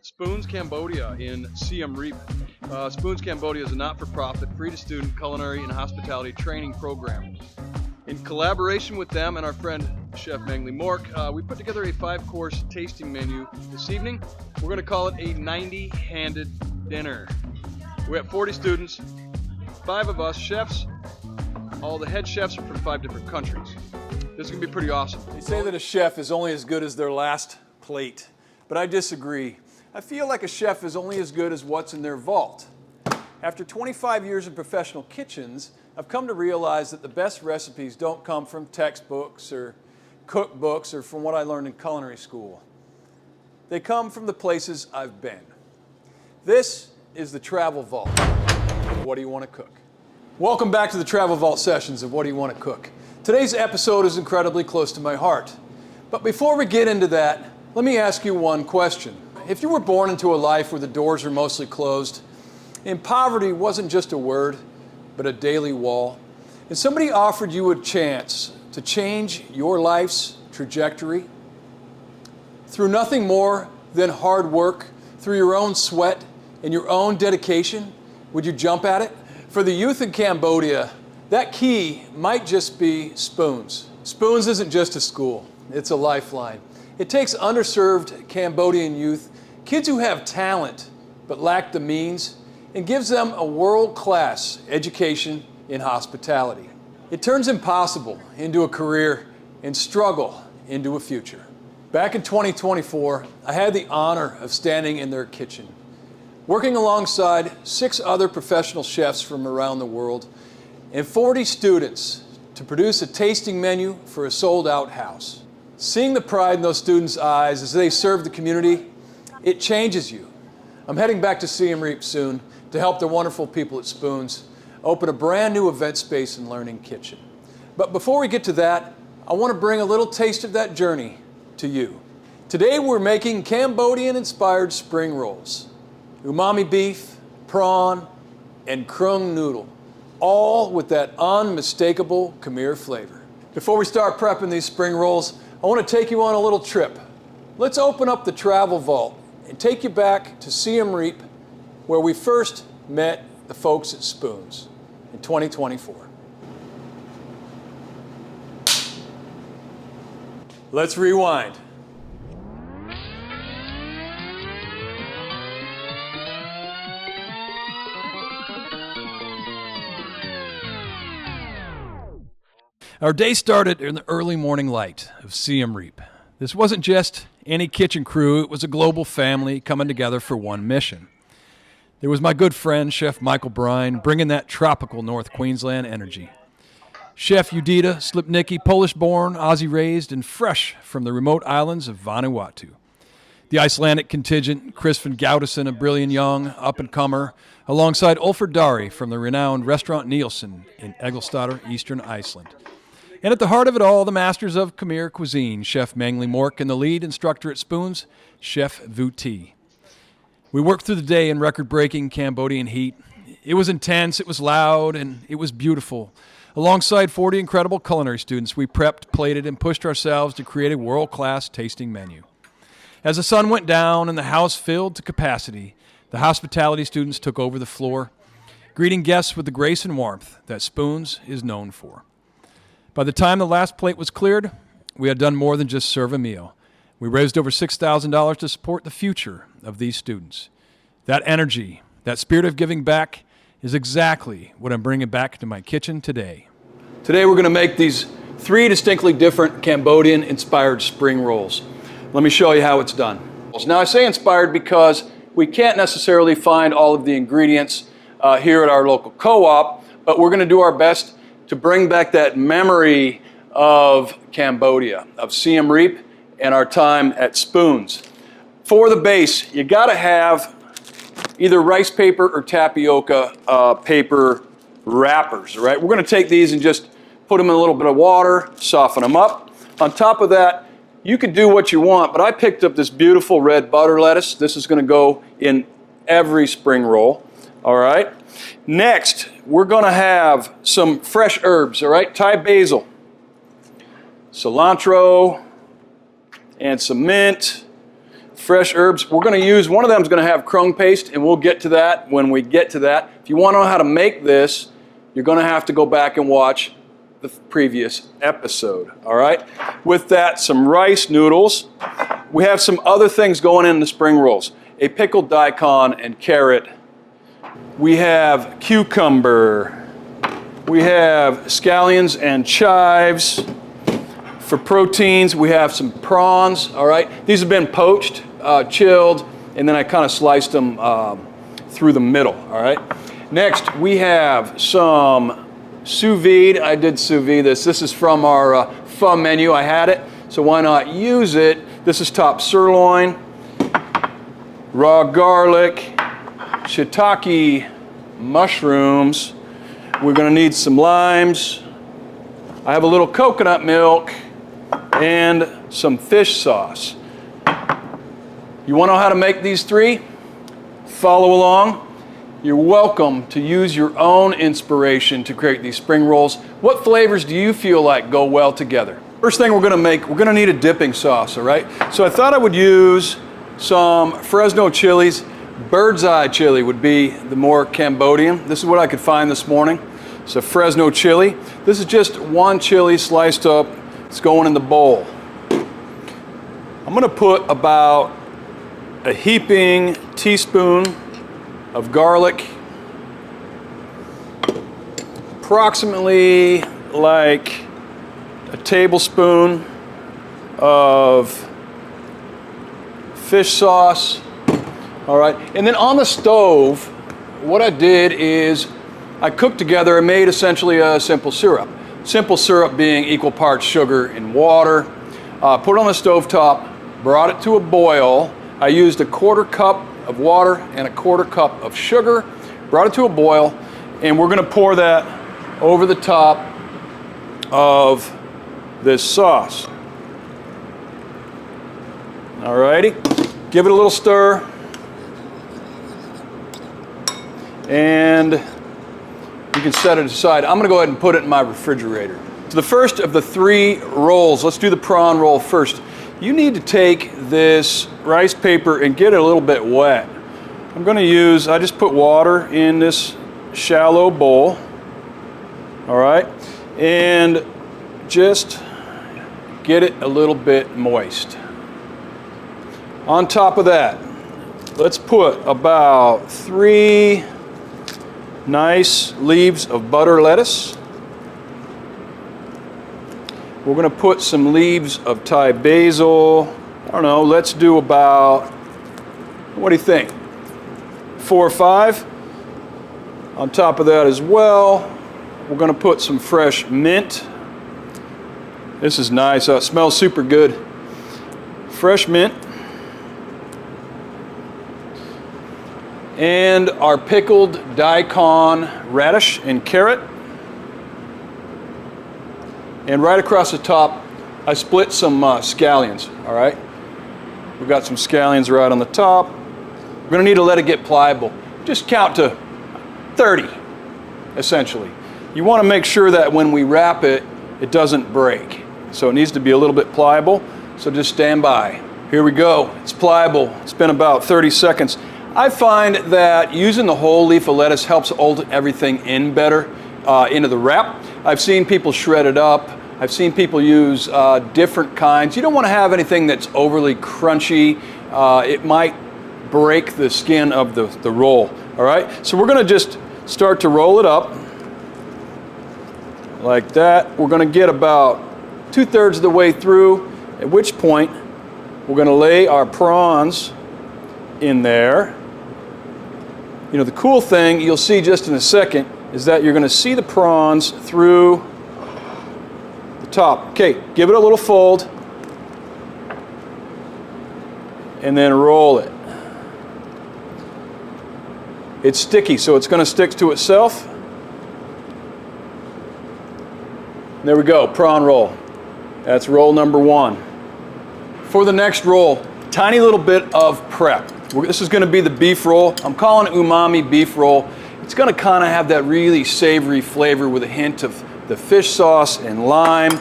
SPOONS Cambodia in Siem Reap. SPOONS Cambodia is a not-for-profit, free-to-student culinary and hospitality training program. In collaboration with them and our friend Chef Mangley Mork, we put together a 5-course tasting menu this evening. We're going to call it a 90-handed dinner. We have 40 students, 5 of us chefs. All the head chefs are from 5 different countries. This is going to be pretty awesome. They say that a chef is only as good as their last plate, but I disagree. I feel like a chef is only as good as what's in their vault. After 25 years in professional kitchens, I've come to realize that the best recipes don't come from textbooks or cookbooks or from what I learned in culinary school. They come from the places I've been. This is the Travel Vault. What do you want to cook? Welcome back to the Travel Vault sessions of What Do You Want to Cook? Today's episode is incredibly close to my heart. But before we get into that, let me ask you one question. If you were born into a life where the doors are mostly closed, and poverty wasn't just a word, but a daily wall, and somebody offered you a chance to change your life's trajectory through nothing more than hard work, through your own sweat and your own dedication, would you jump at it? For the youth in Cambodia, that key might just be SPOONS. SPOONS isn't just a school, it's a lifeline. It takes underserved Cambodian youth, kids who have talent but lack the means, and gives them a world-class education in hospitality. It turns impossible into a career and struggle into a future. Back in 2024, I had the honor of standing in their kitchen, working alongside 6 other professional chefs from around the world and 40 students to produce a tasting menu for a sold-out house. Seeing the pride in those students' eyes as they serve the community, it changes you. I'm heading back to Siem Reap soon to help the wonderful people at SPOONS open a brand new event space and learning kitchen. But before we get to that, I want to bring a little taste of that journey to you. Today we're making Cambodian-Inspired Spring Rolls. Umami beef, prawn, and kroeung noodle, all with that unmistakable Khmer flavor. Before we start prepping these spring rolls, I want to take you on a little trip. Let's open up the Travel Vault and take you back to Siem Reap, where we first met the folks at SPOONS in 2024. Let's rewind. Our day started in the early morning light of Siem Reap. This wasn't just any kitchen crew, it was a global family coming together for one mission. There was my good friend, Chef Michael Brine, bringing that tropical North Queensland energy. Chef Judita Slipnicki, Polish-born, Aussie-raised, and fresh from the remote islands of Vanuatu. The Icelandic contingent, Chris van Goudison, a brilliant young up-and-comer, alongside Ulfur Dari from the renowned restaurant Nielsen in Egilsstadir, Eastern Iceland. And at the heart of it all, the masters of Khmer cuisine, Chef Mangley Mork and the lead instructor at SPOONS, Chef Vu Thi. We worked through the day in record-breaking Cambodian heat. It was intense, it was loud, and it was beautiful. Alongside 40 incredible culinary students, we prepped, plated, and pushed ourselves to create a world-class tasting menu. As the sun went down and the house filled to capacity, the hospitality students took over the floor, greeting guests with the grace and warmth that SPOONS is known for. By the time the last plate was cleared, we had done more than just serve a meal. We raised over $6,000 to support the future of these students. That energy, that spirit of giving back, is exactly what I'm bringing back to my kitchen today. Today we're going to make these 3 distinctly different Cambodian-inspired spring rolls. Let me show you how it's done. Now I say inspired because we can't necessarily find all of the ingredients here at our local co-op, but we're going to do our best to bring back that memory of Cambodia, of Siem Reap, and our time at SPOONS. For the base, you gotta have either rice paper or tapioca paper wrappers, all right? We're gonna take these and just put them in a little bit of water, soften them up. On top of that, you can do what you want, but I picked up this beautiful red butter lettuce. This is gonna go in every spring roll, all right? Next, we're gonna have some fresh herbs, all right? Thai basil, cilantro, and some mint, fresh herbs. We're going to use, one of them is going to have kroeung paste, and we'll get to that when we get to that. If you want to know how to make this, you're going to have to go back and watch the previous episode, all right? With that, some rice noodles. We have some other things going in the spring rolls. A pickled daikon and carrot. We have cucumber. We have scallions and chives. For proteins, we have some prawns, all right? These have been poached, chilled, and then I kind of sliced them through the middle, all right? Next, we have some sous vide. I did sous vide this. This is from our pho menu. I had it, so why not use it? This is top sirloin, raw garlic, shiitake mushrooms. We're going to need some limes. I have a little coconut milk and some fish sauce. You want to know how to make these three? Follow along. You're welcome to use your own inspiration to create these spring rolls. What flavors do you feel like go well together? First thing we're going to make, we're going to need a dipping sauce, all right? So I thought I would use some Fresno chilies. Bird's eye chili would be the more Cambodian. This is what I could find this morning. It's a Fresno chili. This is just one chili sliced up. It's going in the bowl. I'm going to put about a heaping teaspoon of garlic, approximately like a tablespoon of fish sauce, all right? And then on the stove, what I did is I cooked together and made essentially a simple syrup. Simple syrup being equal parts sugar and water. Put it on the stove top, brought it to a boil. I used a 1/4 cup of water and a 1/4 cup of sugar, brought it to a boil, and we're gonna pour that over the top of this sauce. Alrighty, give it a little stir, and you can set it aside. I'm gonna go ahead and put it in my refrigerator. So the first of the 3 rolls, let's do the prawn roll first. You need to take this rice paper and get it a little bit wet. I'm going to use, I just put water in this shallow bowl, all right, and just get it a little bit moist. On top of that, let's put about 3 nice leaves of butter lettuce. We're going to put some leaves of Thai basil. I don't know, let's do about, what do you think? 4 or 5. On top of that as well, we're going to put some fresh mint. This is nice. It smells super good. Fresh mint. And our pickled daikon, radish, and carrot. And right across the top, I split some scallions, all right? We've got some scallions right on the top. We're gonna need to let it get pliable. Just count to 30, essentially. You wanna make sure that when we wrap it, it doesn't break. So it needs to be a little bit pliable, so just stand by. Here we go, it's pliable. It's been about 30 seconds. I find that using the whole leaf of lettuce helps hold everything in better into the wrap. I've seen people shred it up. I've seen people use different kinds. You don't want to have anything that's overly crunchy. It might break the skin of the roll, all right? So we're gonna just start to roll it up like that. We're gonna get about 2/3 of the way through, at which point we're gonna lay our prawns in there. You know, the cool thing you'll see just in a second is that you're gonna see the prawns through the top. Okay, give it a little fold and then roll it. It's sticky, so it's gonna stick to itself. There we go, prawn roll. That's roll number 1. For the next roll, tiny little bit of prep. This is gonna be the beef roll. I'm calling it umami beef roll. It's gonna kinda have that really savory flavor with a hint of the fish sauce and lime.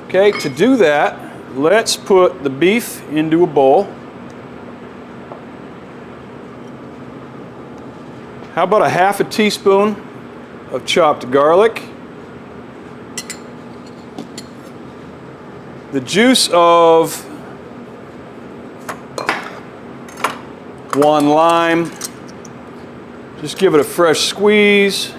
Okay, to do that, let's put the beef into a bowl. How about a half a teaspoon of chopped garlic? The juice of 1 lime. Just give it a fresh squeeze.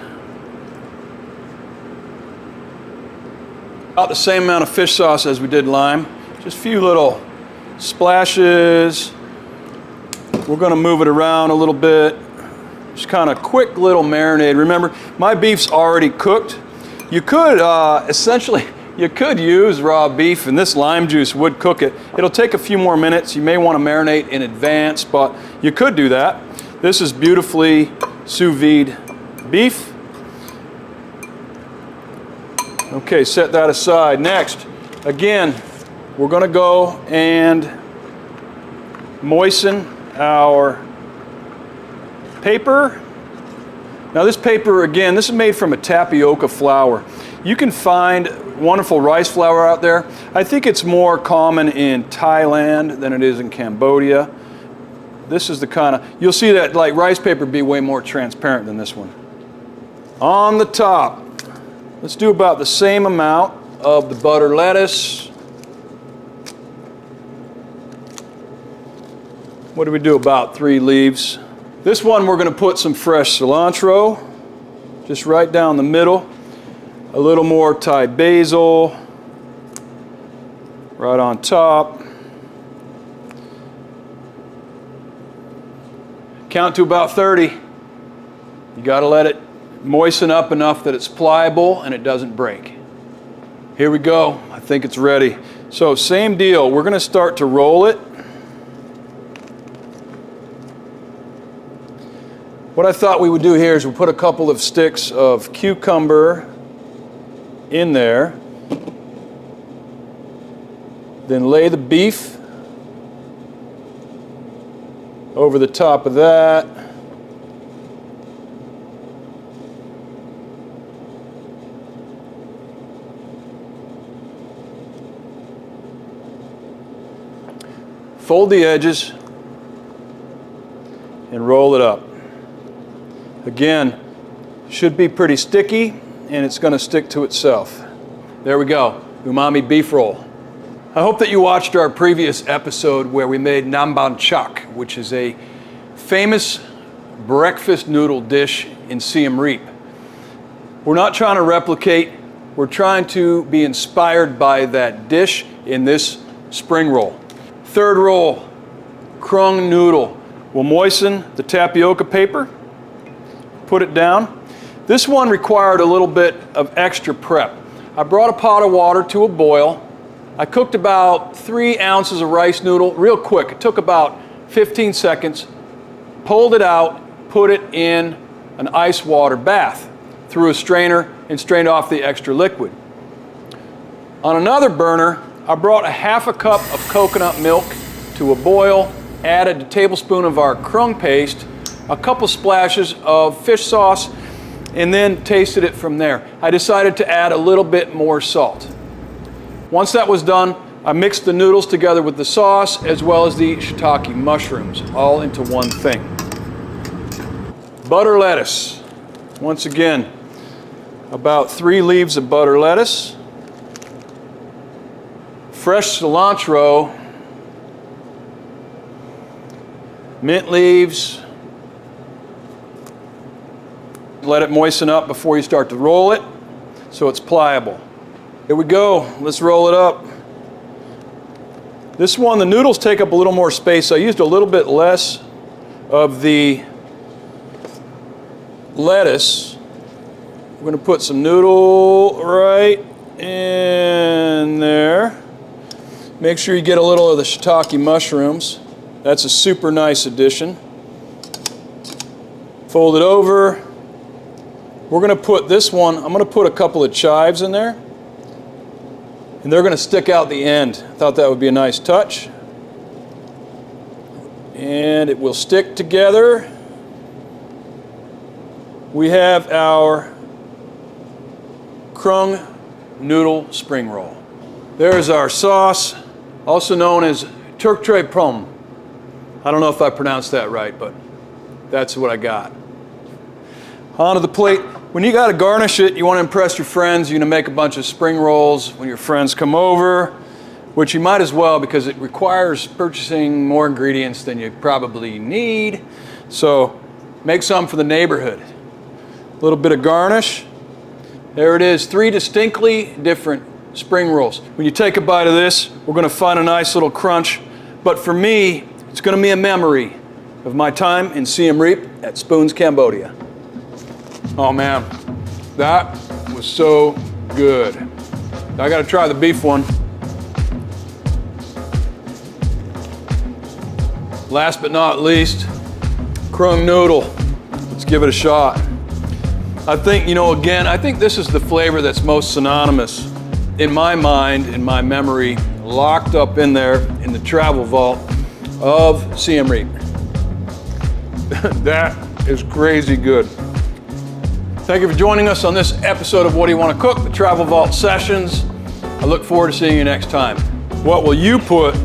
About the same amount of fish sauce as we did lime. Just a few little splashes. We're gonna move it around a little bit. Just kind of quick little marinade. Remember, my beef's already cooked. You could, essentially, you could use raw beef and this lime juice would cook it. It'll take a few more minutes. You may want to marinate in advance, but you could do that. This is beautifully sous vide beef. Okay, set that aside. Next, again, we're gonna go and moisten our paper. Now this paper, again, this is made from a tapioca flour. You can find wonderful rice flour out there. I think it's more common in Thailand than it is in Cambodia. This is the kind of, you'll see that like rice paper be way more transparent than this one. On the top, let's do about the same amount of the butter lettuce. What do we do, about 3 leaves? This one we're going to put some fresh cilantro, just right down the middle. A little more Thai basil, right on top. Count to about 30. You got to let it moisten up enough that it's pliable and it doesn't break. Here we go. I think it's ready. So same deal. We're going to start to roll it. What I thought we would do here is we'll put a couple of sticks of cucumber in there. Then lay the beef over the top of that. Fold the edges and roll it up. Again, should be pretty sticky and it's going to stick to itself. There we go, umami beef roll. I hope that you watched our previous episode where we made namban chak, which is a famous breakfast noodle dish in Siem Reap. We're not trying to replicate, we're trying to be inspired by that dish in this spring roll. Third roll, kroeung noodle. We'll moisten the tapioca paper, put it down. This one required a little bit of extra prep. I brought a pot of water to a boil. I cooked about 3 ounces of rice noodle real quick. It took about 15 seconds. Pulled it out, put it in an ice water bath through a strainer and strained off the extra liquid. On another burner, I brought a half a cup of coconut milk to a boil, added a tablespoon of our kroeung paste, a couple splashes of fish sauce, and then tasted it from there. I decided to add a little bit more salt. Once that was done, I mixed the noodles together with the sauce as well as the shiitake mushrooms, all into one thing. Butter lettuce. Once again, about 3 leaves of butter lettuce. Fresh cilantro. Mint leaves. Let it moisten up before you start to roll it so it's pliable. Here we go, let's roll it up. This one, the noodles take up a little more space. I used a little bit less of the lettuce. We're gonna put some noodle right in there. Make sure you get a little of the shiitake mushrooms. That's a super nice addition. Fold it over. We're going to put this one, I'm going to put a couple of chives in there. And they're going to stick out the end. I thought that would be a nice touch. And it will stick together. We have our kroeung noodle spring roll. There's our sauce, also known as Prawn. I don't know if I pronounced that right, but that's what I got. Onto the plate. When you got to garnish it, you want to impress your friends. You're going to make a bunch of spring rolls when your friends come over, which you might as well because it requires purchasing more ingredients than you probably need. So make some for the neighborhood. A little bit of garnish. There it is, 3 distinctly different spring rolls. When you take a bite of this, we're going to find a nice little crunch. But for me, it's going to be a memory of my time in Siem Reap at Spoons, Cambodia. Oh man, that was so good. I got to try the beef one. Last but not least, kroeung noodle. Let's give it a shot. I think, again, I think this is the flavor that's most synonymous in my mind, in my memory, locked up in there in the travel vault of Siem Reap. That is crazy good. Thank you for joining us on this episode of What Do You Want to Cook? The Travel Vault Sessions. I look forward to seeing you next time. What will you put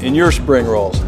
in your spring rolls?